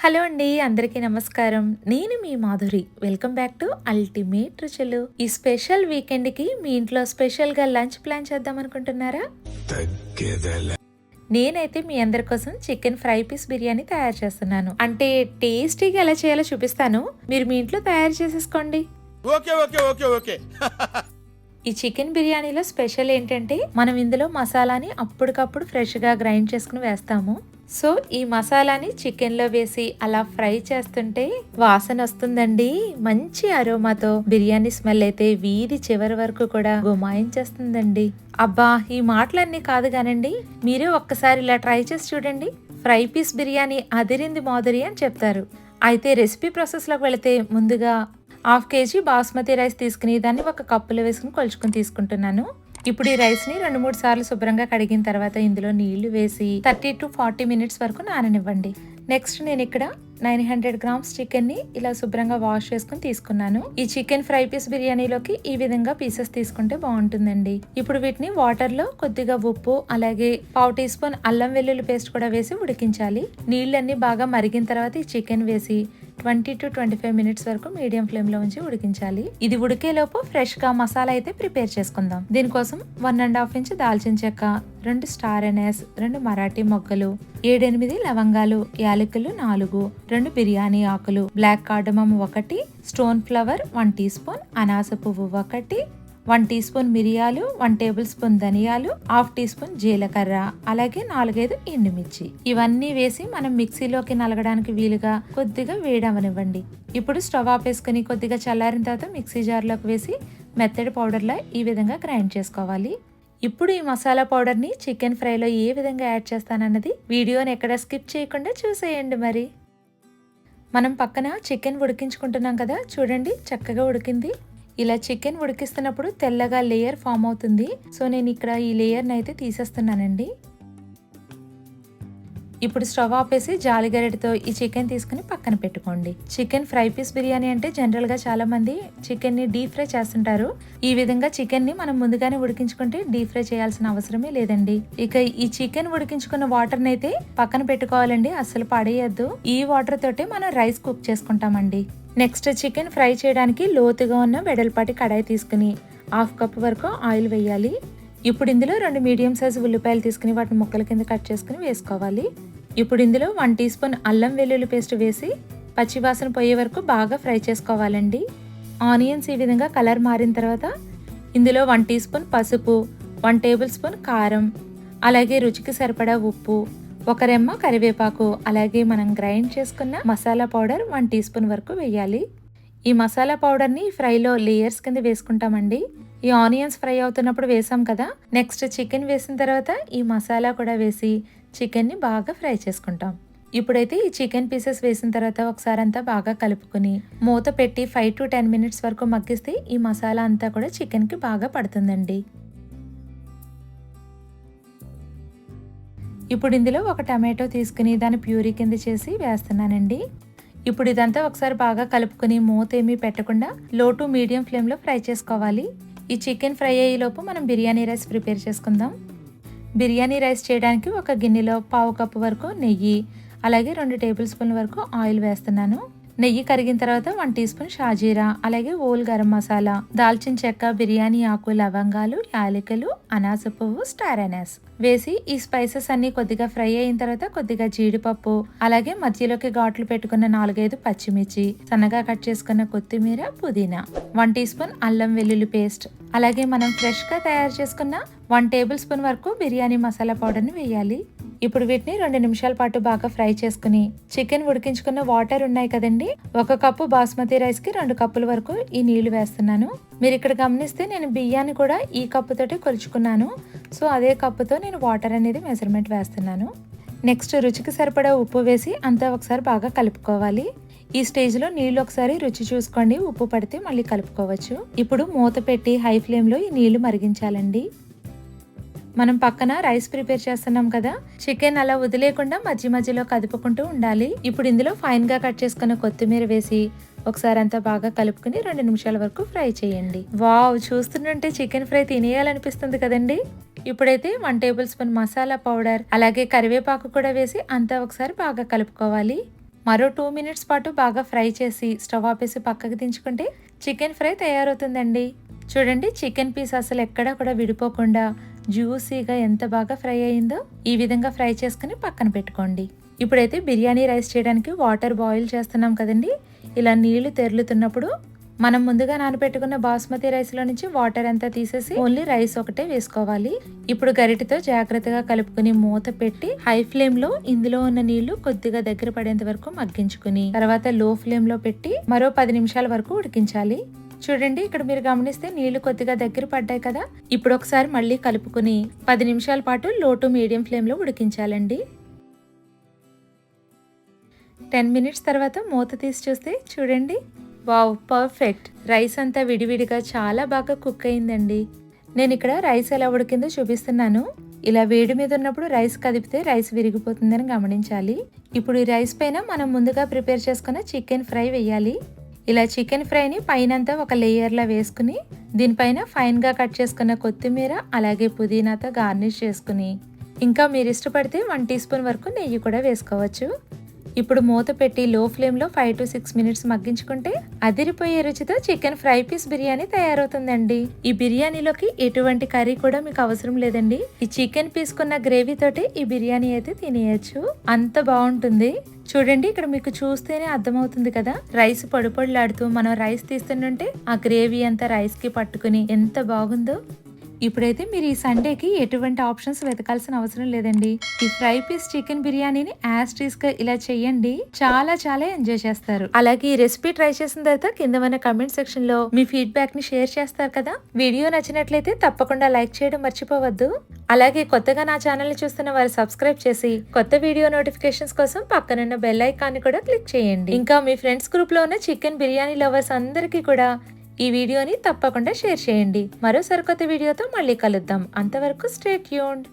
Hello అండి, అందరికీ నమస్కారం. నేను మీ Madhuri. Welcome back to ultimate రుచులు. ఈ స్పెషల్ వీకెండ్ కి మీ ఇంట్లో స్పెషల్ గా లంచ్ ప్లాన్ చేద్దాం అనుకుంటున్నారా? నేనైతే మీ అందరి కోసం చికెన్ ఫ్రై పీస్ బిర్యానీ తయారు చేస్తున్నాను. అంటే టేస్టీగా ఎలా చేయాలో చూపిస్తాను. మీరు మీ ఇంట్లో తయారు చేసేసుకోండి. ఓకే ఓకే ఓకే ఓకే ఈ చికెన్ బిర్యానీలో స్పెషల్ ఏంటంటే మనం ఇందులో మసాలాని అప్పటికప్పుడు ఫ్రెష్ గా గ్రైండ్ చేసుకుని వేస్తాము. సో ఈ మసాలాని చికెన్ లో వేసి అలా ఫ్రై చేస్తుంటే వాసన వస్తుందండి. మంచి అరోమాతో బిర్యానీ స్మెల్ అయితే వీధి చివరి వరకు కూడా గుమాయించేస్తుందండి. అబ్బా, ఈ మాటలన్నీ కాదు కానండి, మీరే ఒక్కసారి ఇలా ట్రై చేసి చూడండి. ఫ్రై పీస్ బిర్యానీ అదిరింది మాధురి అని చెప్తారు. అయితే రెసిపీ ప్రాసెస్ లోకి వెళితే ముందుగా 1/2 kg బాస్మతి రైస్ తీసుకుని దాన్ని ఒక కప్పులో వేసుకుని కొలుచుకుని తీసుకుంటున్నాను. ఇప్పుడు ఈ రైస్ ని 2-3 సార్లు శుభ్రంగా కడిగిన తర్వాత ఇందులో నీళ్లు వేసి 30 to 40 minutes వరకు నాననివ్వండి. నెక్స్ట్ నేను ఇక్కడ 900 grams చికెన్ ని ఇలా శుభ్రంగా వాష్ చేసుకుని తీసుకున్నాను. ఈ చికెన్ ఫ్రై పీస్ బిర్యానీలోకి ఈ విధంగా పీసెస్ తీసుకుంటే బాగుంటుందండి. ఇప్పుడు వీటిని వాటర్ లో కొద్దిగా ఉప్పు అలాగే 1/2 teaspoon అల్లం వెల్లుల్లి పేస్ట్ కూడా వేసి ఉడికించాలి. నీళ్ళన్నీ బాగా మరిగిన తర్వాత ఈ చికెన్ వేసి 20 to 25 minutes వరకు మీడియం ఫ్లేమ్ లో ఉంచి ఉడికించాలి. ఇది ఉడికేలోపు ఫ్రెష్ గా మసాలా అయితే ప్రిపేర్ చేసుకుందాం. దీనికోసం 1.5 ఇంచ్ దాల్చిన చెక్క, 2 స్టార్ ఎనస్, 2 మరాఠీ మొగ్గలు, 7-8 లవంగాలు, యాలకులు 4, 2 బిర్యానీ ఆకులు, black cardamom 1, stone flower 1 teaspoon, అనాస పువ్వు 1, 1 teaspoon మిరియాలు, 1 tablespoon ధనియాలు, 1/2 teaspoon జీలకర్ర, అలాగే 4-5 ఎండుమిర్చి. ఇవన్నీ వేసి మనం మిక్సీలోకి నలగడానికి వీలుగా కొద్దిగా వేడవనివ్వండి. ఇప్పుడు స్టవ్ ఆపేసుకుని కొద్దిగా చల్లారిన తర్వాత మిక్సీ జార్లోకి వేసి మెత్తడి పౌడర్లా ఈ విధంగా గ్రైండ్ చేసుకోవాలి. ఇప్పుడు ఈ మసాలా పౌడర్ని చికెన్ ఫ్రైలో ఏ విధంగా యాడ్ చేస్తానన్నది వీడియోని ఎక్కడ స్కిప్ చేయకుండా చూసేయండి. మరి మనం పక్కన చికెన్ ఉడికించుకుంటున్నాం కదా, చూడండి చక్కగా ఉడికింది. ఇలా చికెన్ ఉడికిస్తున్నప్పుడు తెల్లగా లేయర్ ఫామ్ అవుతుంది. సో నేను ఇక్కడ ఈ లేయర్ని అయితే తీసేస్తున్నానండి. ఇప్పుడు స్టవ్ ఆపేసి జాలిగరెటతో ఈ చికెన్ తీసుకుని పక్కన పెట్టుకోండి. చికెన్ ఫ్రై పీస్ బిర్యానీ అంటే జనరల్ గా చాలా మంది చికెన్ ని డీప్ ఫ్రై చేస్తుంటారు. ఈ విధంగా చికెన్ ని మనం ముందుగానే ఉడికించుకుంటే డీప్ ఫ్రై చేయాల్సిన అవసరమే లేదండి. ఇక ఈ చికెన్ ఉడికించుకున్న వాటర్ అయితే పక్కన పెట్టుకోవాలండి, అస్సలు పడేయద్దు. ఈ వాటర్ తోటే మనం రైస్ కుక్ చేసుకుంటామండి. నెక్స్ట్ చికెన్ ఫ్రై చేయడానికి లోతుగా ఉన్న వెడల్పాటి కడాయి తీసుకుని 1/2 cup వరకు ఆయిల్ వేయాలి. ఇప్పుడు ఇందులో 2 మీడియం సైజు ఉల్లిపాయలు తీసుకుని వాటిని ముక్కల కింద కట్ చేసుకుని వేసుకోవాలి. ఇప్పుడు ఇందులో 1 teaspoon అల్లం వెల్లుల్లి పేస్ట్ వేసి పచ్చివాసన పోయే వరకు బాగా ఫ్రై చేసుకోవాలండి. ఆనియన్స్ ఈ విధంగా కలర్ మారిన తర్వాత ఇందులో 1 teaspoon పసుపు, 1 tablespoon కారం, అలాగే రుచికి సరిపడా ఉప్పు, 1 రెమ్మ కరివేపాకు, అలాగే మనం గ్రైండ్ చేసుకున్న మసాలా పౌడర్ 1 teaspoon వరకు వేయాలి. ఈ మసాలా పౌడర్ని ఫ్రైలో లేయర్స్ కింద వేసుకుంటామండి. ఈ ఆనియన్స్ ఫ్రై అవుతున్నప్పుడు వేసాం కదా, నెక్స్ట్ చికెన్ వేసిన తర్వాత ఈ మసాలా కూడా వేసి చికెన్ని బాగా ఫ్రై చేసుకుంటాం. ఇప్పుడైతే ఈ చికెన్ పీసెస్ వేసిన తర్వాత ఒకసారి అంతా బాగా కలుపుకుని మూత పెట్టి 5 to 10 minutes వరకు మగ్గిస్తే ఈ మసాలా అంతా కూడా చికెన్కి బాగా పడుతుందండి. ఇప్పుడు ఇందులో 1 టమాటో తీసుకుని దాన్ని ప్యూరీ కింద చేసి వేస్తున్నానండి. ఇప్పుడు ఇదంతా ఒకసారి బాగా కలుపుకొని మూత ఏమీ పెట్టకుండా లో టు మీడియం ఫ్లేమ్లో ఫ్రై చేసుకోవాలి. ఈ చికెన్ ఫ్రై అయ్యేలోపు మనం బిర్యానీ రైస్ ప్రిపేర్ చేసుకుందాం. బిర్యానీ రైస్ చేయడానికి ఒక గిన్నెలో 1/2 cup వరకు నెయ్యి, అలాగే 2 tablespoon వరకు ఆయిల్ వేస్తున్నాను. నెయ్యి కరిగిన తర్వాత 1 teaspoon షాజీరా, అలాగే ఓల్ గరం మసాలా, దాల్చిన చెక్క, బిర్యానీ ఆకు, లవంగాలు, యాలకులు, అనాస పువ్వు, స్టార్ ఎనస్ వేసి ఈ స్పైసెస్ అన్ని కొద్దిగా ఫ్రై అయిన తర్వాత కొద్దిగా జీడిపప్పు, అలాగే మధ్యలోకి ఘాట్లు పెట్టుకున్న 4-5 పచ్చిమిర్చి, సన్నగా కట్ చేసుకున్న కొత్తిమీర, పుదీనా, 1 teaspoon అల్లం వెల్లుల్లి పేస్ట్, అలాగే మనం ఫ్రెష్ గా తయారు చేసుకున్న 1 tablespoon వరకు బిర్యానీ మసాలా పౌడర్ ని వేయాలి. ఇప్పుడు వీటిని 2 నిమిషాల పాటు బాగా ఫ్రై చేసుకుని చికెన్ ఉడికించుకున్న వాటర్ ఉన్నాయి కదండి, 1 కప్పు బాస్మతి రైస్ కి 2 కప్పుల వరకు ఈ నీళ్లు వేస్తున్నాను. మీరు ఇక్కడ గమనిస్తే నేను బియ్యాన్ని కూడా ఈ కప్పుతోటి కొలుచుకున్నాను. సో అదే కప్పుతో నేను వాటర్ అనేది మెజర్మెంట్ వేస్తున్నాను. నెక్స్ట్ రుచికి సరిపడా ఉప్పు వేసి అంతా ఒకసారి బాగా కలుపుకోవాలి. ఈ స్టేజ్లో నీళ్లు ఒకసారి రుచి చూసుకోండి, ఉప్పు పడితే మళ్ళీ కలుపుకోవచ్చు. ఇప్పుడు మూత పెట్టి హై ఫ్లేమ్లో ఈ నీళ్లు మరిగించాలండి. మనం పక్కన రైస్ ప్రిపేర్ చేస్తున్నాం కదా, చికెన్ అలా వదిలేకుండా మధ్య మధ్యలో కదుపుకుంటూ ఉండాలి. ఇప్పుడు ఇందులో ఫైన్ గా కట్ చేసుకున్న కొత్తిమీర వేసి ఒకసారి అంతా బాగా కలుపుకుని 2 నిమిషాల వరకు ఫ్రై చేయండి. వావ్, చూస్తుంటే చికెన్ ఫ్రై తినేయాలనిపిస్తుంది కదండి. ఇప్పుడైతే 1 tablespoon మసాలా పౌడర్, అలాగే కరివేపాకు కూడా వేసి అంతా ఒకసారి బాగా కలుపుకోవాలి. మరో 2 మినిట్స్ పాటు బాగా ఫ్రై చేసి స్టవ్ ఆపేసి పక్కకు దించుకుంటే చికెన్ ఫ్రై తయారవుతుందండి. చూడండి, చికెన్ పీస్ అసలు ఎక్కడా కూడా విడిపోకుండా జ్యూసీగా ఎంత బాగా ఫ్రై అయిందో. ఈ విధంగా ఫ్రై చేసుకుని పక్కన పెట్టుకోండి. ఇప్పుడైతే బిర్యానీ రైస్ చేయడానికి వాటర్ బాయిల్ చేస్తున్నాం కదండి. ఇలా నీళ్లు తెరులుతున్నప్పుడు మనం ముందుగా నానబెట్టుకున్న బాస్మతి రైస్లో నుంచి వాటర్ అంతా తీసేసి ఓన్లీ రైస్ ఒకటే వేసుకోవాలి. ఇప్పుడు గరిటెతో జాగ్రత్తగా కలుపుకుని మూత పెట్టి హై ఫ్లేమ్ లో ఇందులో ఉన్న నీళ్లు కొద్దిగా దగ్గర పడేంత వరకు మగ్గించుకుని తర్వాత లో ఫ్లేమ్ లో పెట్టి మరో 10 నిమిషాల వరకు ఉడికించాలి. చూడండి, ఇక్కడ మీరు గమనిస్తే నీళ్లు కొద్దిగా దగ్గర పడ్డాయి కదా. ఇప్పుడు ఒకసారి మళ్ళీ కలుపుకుని 10 నిమిషాల పాటు లో టు మీడియం ఫ్లేమ్ లో ఉడికించాలండి. 10 మినిట్స్ తర్వాత మూత తీసి చూస్తే చూడండి, వావ్, పర్ఫెక్ట్. రైస్ అంతా విడివిడిగా చాలా బాగా కుక్ అయిందండి. నేను ఇక్కడ రైస్ ఎలా ఉడికిందో చూపిస్తున్నాను. ఇలా వేడి మీద ఉన్నప్పుడు రైస్ కదిపితే రైస్ విరిగిపోతుందని గమనించాలి. ఇప్పుడు ఈ రైస్ పైన మనం ముందుగా ప్రిపేర్ చేసుకున్న చికెన్ ఫ్రై వేయాలి. ఇలా చికెన్ ఫ్రైని పైనంతా ఒక లేయర్లా వేసుకుని దీనిపైన ఫైన్గా కట్ చేసుకున్న కొత్తిమీర అలాగే పుదీనాతో గార్నిష్ చేసుకుని ఇంకా మీరు ఇష్టపడితే 1 టీ స్పూన్ వరకు నెయ్యి కూడా వేసుకోవచ్చు. ఇప్పుడు మూత పెట్టి లో ఫ్లేమ్లో 5 to 6 మినిట్స్ మగ్గించుకుంటే అదిరిపోయే రుచితో చికెన్ ఫ్రై పీస్ బిర్యానీ తయారవుతుందండి. ఈ బిర్యానీలోకి ఎటువంటి కర్రీ కూడా మీకు అవసరం లేదండి. ఈ చికెన్ పీస్ కున్న గ్రేవీ తోటి ఈ బిర్యానీ అయితే తినేయచ్చు, అంత బాగుంటుంది. చూడండి, ఇక్కడ మీకు చూస్తేనే అర్థమవుతుంది కదా, రైస్ పొడి పొడిలాడుతూ మనం రైస్ తీస్తుంటే ఆ గ్రేవీ అంతా రైస్ కి పట్టుకుని ఎంత బాగుందో. ఇప్పుడైతే మీరు ఈ సండేకి ఎటువంటి ఆప్షన్స్ వెతకాల్సిన అవసరం లేదండి. ఈ ఫ్రై పీస్ చికెన్ బిర్యానీని యాస్టీస్ గా ఇలా చెయ్యండి, చాలా చాలా ఎంజాయ్ చేస్తారు. అలాగే ఈ రెసిపీ ట్రై చేసిన తర్వాత కింద మన కమెంట్ సెక్షన్ లో మీ ఫీడ్బ్యాక్ ని షేర్ చేస్తారు కదా. వీడియో నచ్చినట్లయితే తప్పకుండా లైక్ చేయడం మర్చిపోవద్దు. అలాగే కొత్తగా నా ఛానల్ ని చూస్తున్న వారు సబ్స్క్రైబ్ చేసి కొత్త వీడియో నోటిఫికేషన్స్ కోసం పక్కనున్న బెల్ ఐకాన్ ని కూడా క్లిక్ చేయండి. ఇంకా మీ ఫ్రెండ్స్ గ్రూప్ లో ఉన్న చికెన్ బిర్యానీ లవర్స్ అందరికీ కూడా ఈ వీడియోని తప్పకుండా షేర్ చేయండి. మరో సరికొత్త వీడియోతో మళ్ళీ కలుద్దాం. అంతవరకు స్టే ట్యూన్డ్.